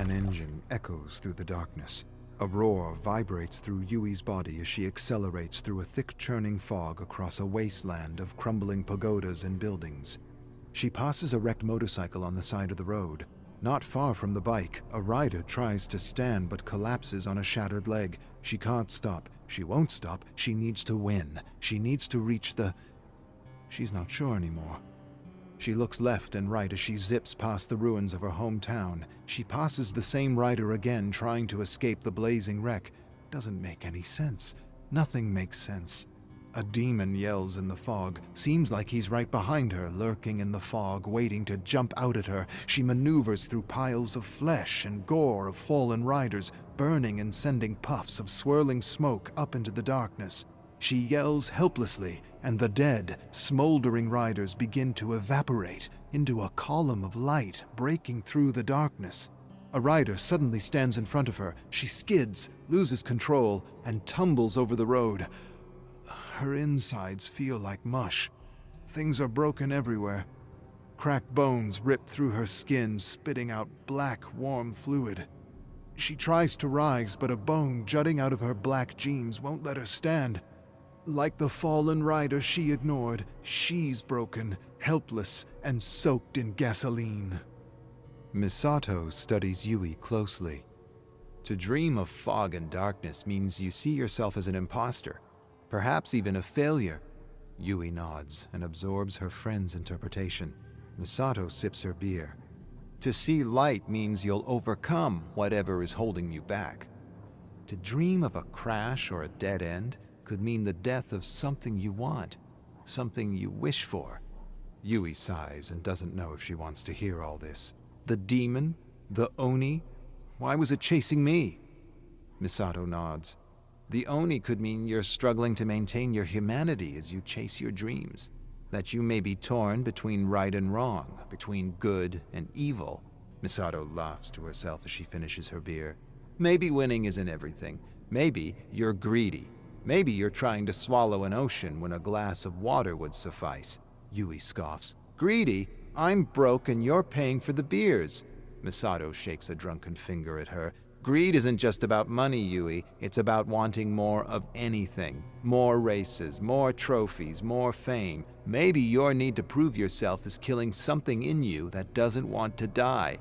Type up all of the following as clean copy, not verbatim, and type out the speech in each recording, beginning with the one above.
An engine echoes through the darkness. A roar vibrates through Yui's body as she accelerates through a thick churning fog across a wasteland of crumbling pagodas and buildings. She passes a wrecked motorcycle on the side of the road. Not far from the bike, a rider tries to stand but collapses on a shattered leg. She can't stop. She won't stop. She needs to win. She needs to reach the... She's not sure anymore. She looks left and right as she zips past the ruins of her hometown. She passes the same rider again, trying to escape the blazing wreck. Doesn't make any sense. Nothing makes sense. A demon yells in the fog. Seems like he's right behind her, lurking in the fog, waiting to jump out at her. She maneuvers through piles of flesh and gore of fallen riders, burning and sending puffs of swirling smoke up into the darkness. She yells helplessly, and the dead, smoldering riders begin to evaporate into a column of light breaking through the darkness. A rider suddenly stands in front of her. She skids, loses control, and tumbles over the road. Her insides feel like mush. Things are broken everywhere. Cracked bones rip through her skin, spitting out black, warm fluid. She tries to rise, but a bone jutting out of her black jeans won't let her stand. Like the fallen rider she ignored, she's broken, helpless, and soaked in gasoline. Misato studies Yui closely. To dream of fog and darkness means you see yourself as an imposter, perhaps even a failure. Yui nods and absorbs her friend's interpretation. Misato sips her beer. To see light means you'll overcome whatever is holding you back. To dream of a crash or a dead end could mean the death of something you want, something you wish for. Yui sighs and doesn't know if she wants to hear all this. The demon? The Oni? Why was it chasing me? Misato nods. The Oni could mean you're struggling to maintain your humanity as you chase your dreams. That you may be torn between right and wrong, between good and evil. Misato laughs to herself as she finishes her beer. Maybe winning isn't everything. Maybe you're greedy. Maybe you're trying to swallow an ocean when a glass of water would suffice. Yui scoffs. Greedy? I'm broke and you're paying for the beers. Misato shakes a drunken finger at her. Greed isn't just about money, Yui. It's about wanting more of anything. More races, more trophies, more fame. Maybe your need to prove yourself is killing something in you that doesn't want to die.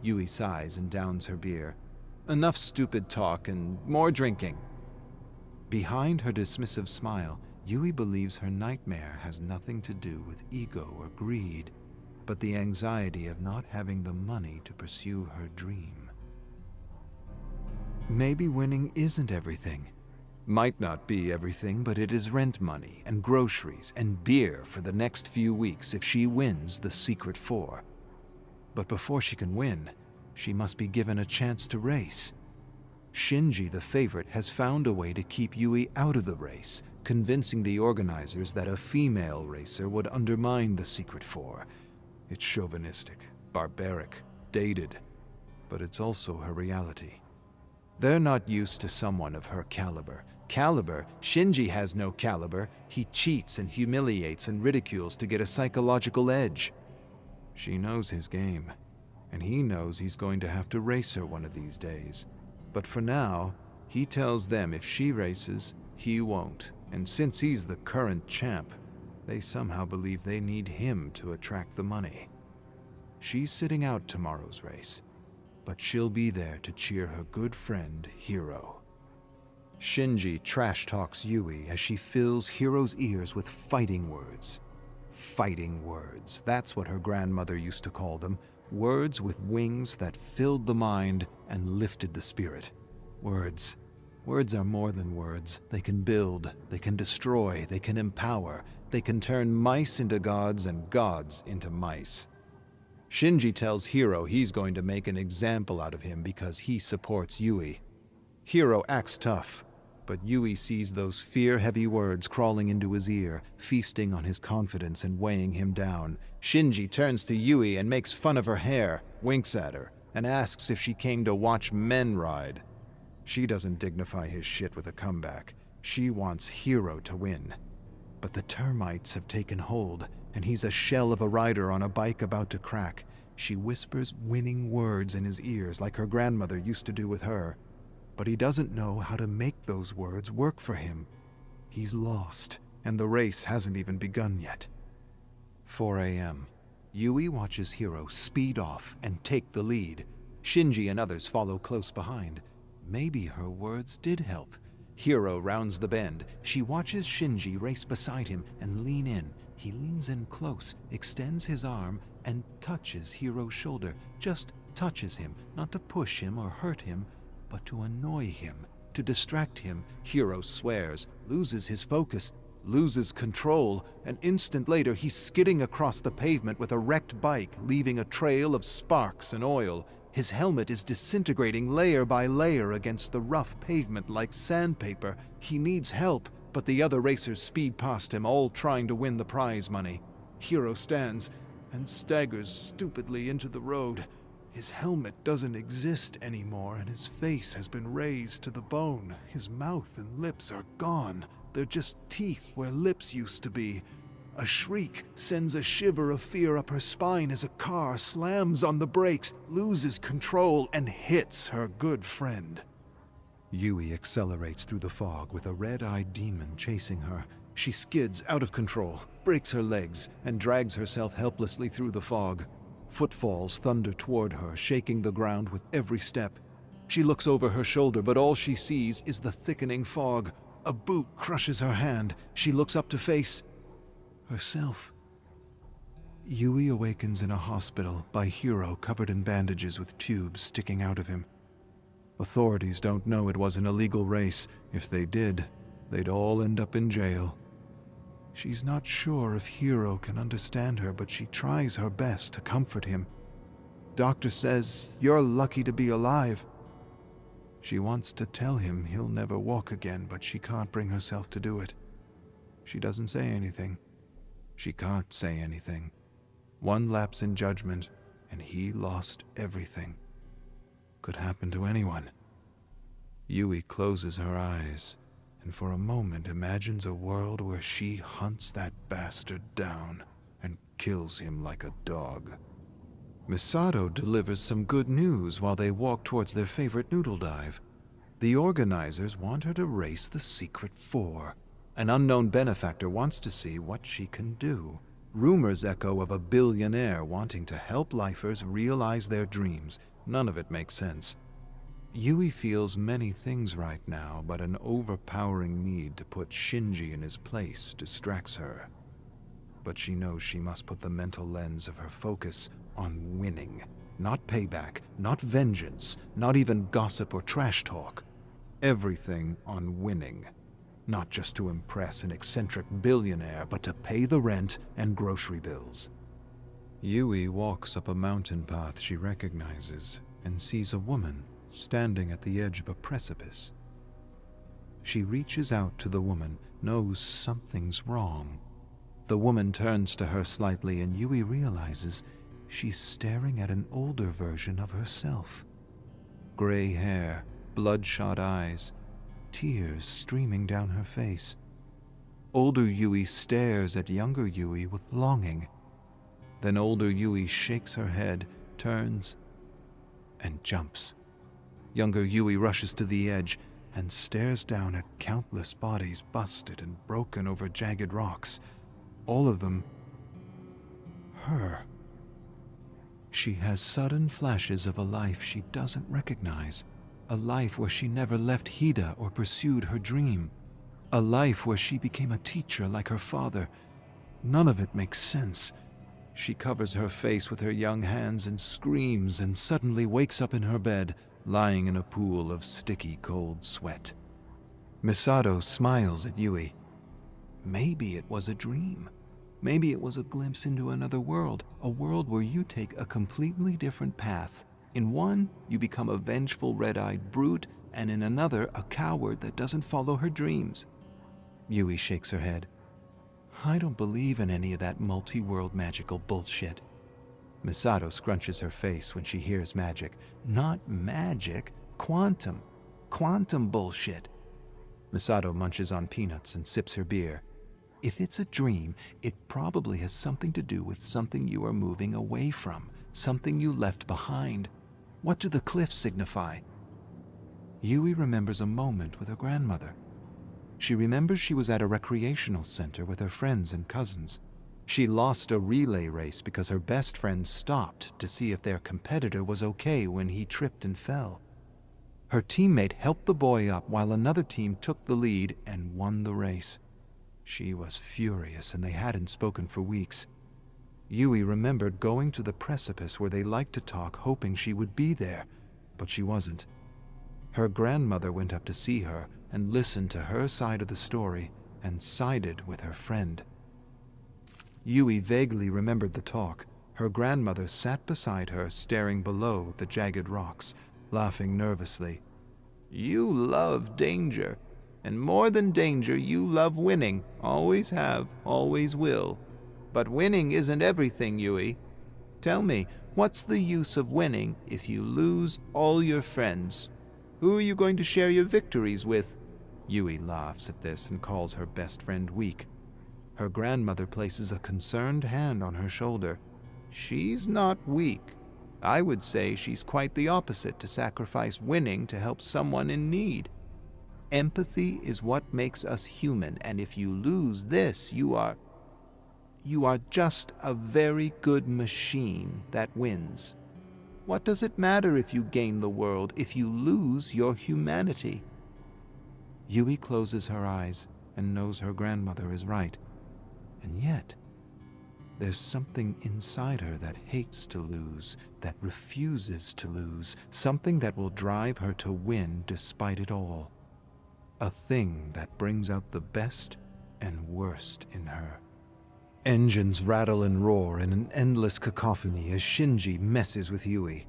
Yui sighs and downs her beer. Enough stupid talk and more drinking. Behind her dismissive smile, Yui believes her nightmare has nothing to do with ego or greed, but the anxiety of not having the money to pursue her dream. Maybe winning isn't everything. Might not be everything, but it is rent money and groceries and beer for the next few weeks if she wins the Secret Four. But before she can win, she must be given a chance to race. Shinji, the favorite, has found a way to keep Yui out of the race, convincing the organizers that a female racer would undermine the Secret Four. It's chauvinistic, barbaric, dated, but it's also her reality. They're not used to someone of her caliber. Shinji has no caliber. He cheats and humiliates and ridicules to get a psychological edge. She knows his game, and he knows he's going to have to race her one of these days. But for now, he tells them if she races, he won't. And since he's the current champ, they somehow believe they need him to attract the money. She's sitting out tomorrow's race, but she'll be there to cheer her good friend, Hiro. Shinji trash talks Yui as she fills Hiro's ears with fighting words. Fighting words, that's what her grandmother used to call them. Words with wings that filled the mind and lifted the spirit. Words. Words are more than words. They can build, they can destroy, they can empower. They can turn mice into gods and gods into mice. Shinji tells Hiro he's going to make an example out of him because he supports Yui. Hiro acts tough, but Yui sees those fear-heavy words crawling into his ear, feasting on his confidence and weighing him down. Shinji turns to Yui and makes fun of her hair, winks at her, and asks if she came to watch men ride. She doesn't dignify his shit with a comeback. She wants Hiro to win. But the termites have taken hold, and he's a shell of a rider on a bike about to crack. She whispers winning words in his ears like her grandmother used to do with her. But he doesn't know how to make those words work for him. He's lost, and the race hasn't even begun yet. 4 a.m. Yui watches Hiro speed off and take the lead. Shinji and others follow close behind. Maybe her words did help. Hiro rounds the bend. She watches Shinji race beside him and lean in. He leans in close, extends his arm, and touches Hiro's shoulder. Just touches him, not to push him or hurt him, but to annoy him, to distract him. Hiro swears, loses his focus, loses control. An instant later, he's skidding across the pavement with a wrecked bike, leaving a trail of sparks and oil. His helmet is disintegrating layer by layer against the rough pavement like sandpaper. He needs help, but the other racers speed past him, all trying to win the prize money. Hiro stands and staggers stupidly into the road. His helmet doesn't exist anymore, and his face has been razed to the bone. His mouth and lips are gone. They're just teeth where lips used to be. A shriek sends a shiver of fear up her spine as a car slams on the brakes, loses control, and hits her good friend. Yui accelerates through the fog with a red-eyed demon chasing her. She skids out of control, breaks her legs, and drags herself helplessly through the fog. Footfalls thunder toward her, shaking the ground with every step. She looks over her shoulder, but all she sees is the thickening fog. A boot crushes her hand. She looks up to face herself. Yui awakens in a hospital by Hiro covered in bandages with tubes sticking out of him. Authorities don't know it was an illegal race. If they did, they'd all end up in jail. She's not sure if Hiro can understand her, but she tries her best to comfort him. Doctor says, "You're lucky to be alive." She wants to tell him he'll never walk again, but she can't bring herself to do it. She doesn't say anything. She can't say anything. One lapse in judgment, and he lost everything. Could happen to anyone. Yui closes her eyes, and for a moment imagines a world where she hunts that bastard down and kills him like a dog. Misato delivers some good news while they walk towards their favorite noodle dive. The organizers want her to race the Secret Four. An unknown benefactor wants to see what she can do. Rumors echo of a billionaire wanting to help lifers realize their dreams. None of it makes sense. Yui feels many things right now, but an overpowering need to put Shinji in his place distracts her. But she knows she must put the mental lens of her focus on winning. Not payback, not vengeance, not even gossip or trash talk. Everything on winning. Not just to impress an eccentric billionaire, but to pay the rent and grocery bills. Yui walks up a mountain path she recognizes and sees a woman standing at the edge of a precipice. She reaches out to the woman, knows something's wrong. The woman turns to her slightly, and Yui realizes she's staring at an older version of herself. Gray hair, bloodshot eyes, tears streaming down her face. Older Yui stares at younger Yui with longing. Then older Yui shakes her head, turns, and jumps. Younger Yui rushes to the edge and stares down at countless bodies busted and broken over jagged rocks. All of them her. She has sudden flashes of a life she doesn't recognize. A life where she never left Hida or pursued her dream. A life where she became a teacher like her father. None of it makes sense. She covers her face with her young hands and screams, and suddenly wakes up in her bed, lying in a pool of sticky cold sweat. Misato smiles at Yui. Maybe it was a dream. Maybe it was a glimpse into another world, a world where you take a completely different path. In one, you become a vengeful red-eyed brute, and in another, a coward that doesn't follow her dreams. Yui shakes her head. I don't believe in any of that multi-world magical bullshit. Misato scrunches her face when she hears magic. Not magic, quantum. Quantum bullshit. Misato munches on peanuts and sips her beer. If it's a dream, it probably has something to do with something you are moving away from. something you left behind. What do the cliffs signify? Yui remembers a moment with her grandmother. She remembers she was at a recreational center with her friends and cousins. She lost a relay race because her best friend stopped to see if their competitor was okay when he tripped and fell. Her teammate helped the boy up while another team took the lead and won the race. She was furious and they hadn't spoken for weeks. Yui remembered going to the precipice where they liked to talk, hoping she would be there, but she wasn't. Her grandmother went up to see her and listened to her side of the story and sided with her friend. Yui vaguely remembered the talk. Her grandmother sat beside her, staring below the jagged rocks, laughing nervously. "You love danger, and more than danger, you love winning. Always have, always will. But winning isn't everything, Yui. Tell me, what's the use of winning if you lose all your friends? Who are you going to share your victories with?" Yui laughs at this and calls her best friend weak. Her grandmother places a concerned hand on her shoulder. "She's not weak. I would say she's quite the opposite, to sacrifice winning to help someone in need. Empathy is what makes us human, and if you lose this, you are just a very good machine that wins. What does it matter if you gain the world if you lose your humanity?" Yui closes her eyes and knows her grandmother is right. And yet, there's something inside her that hates to lose, that refuses to lose, something that will drive her to win despite it all. A thing that brings out the best and worst in her. Engines rattle and roar in an endless cacophony as Shinji messes with Yui.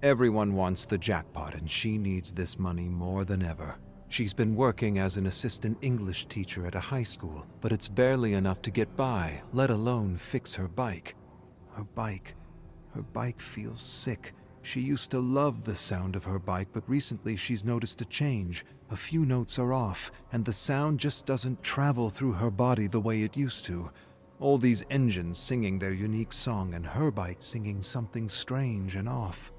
Everyone wants the jackpot and she needs this money more than ever. She's been working as an assistant English teacher at a high school, but it's barely enough to get by, let alone fix her bike. Her bike feels sick. She used to love the sound of her bike, but recently she's noticed a change. A few notes are off, and the sound just doesn't travel through her body the way it used to. All these engines singing their unique song, and her bike singing something strange and off.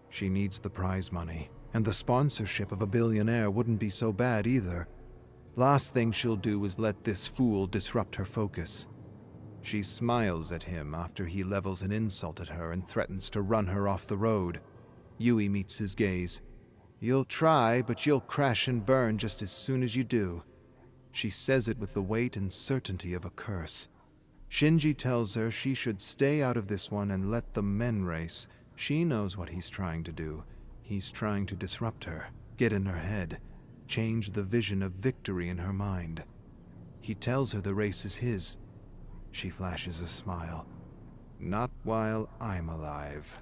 She needs the prize money, and the sponsorship of a billionaire wouldn't be so bad either. Last thing she'll do is let this fool disrupt her focus. She smiles at him after he levels an insult at her and threatens to run her off the road. Yui meets his gaze. "You'll try, but you'll crash and burn just as soon as you do." She says it with the weight and certainty of a curse. Shinji tells her she should stay out of this one and let the men race. She knows what he's trying to do. He's trying to disrupt her, get in her head, change the vision of victory in her mind. He tells her the race is his. She flashes a smile. "Not while I'm alive."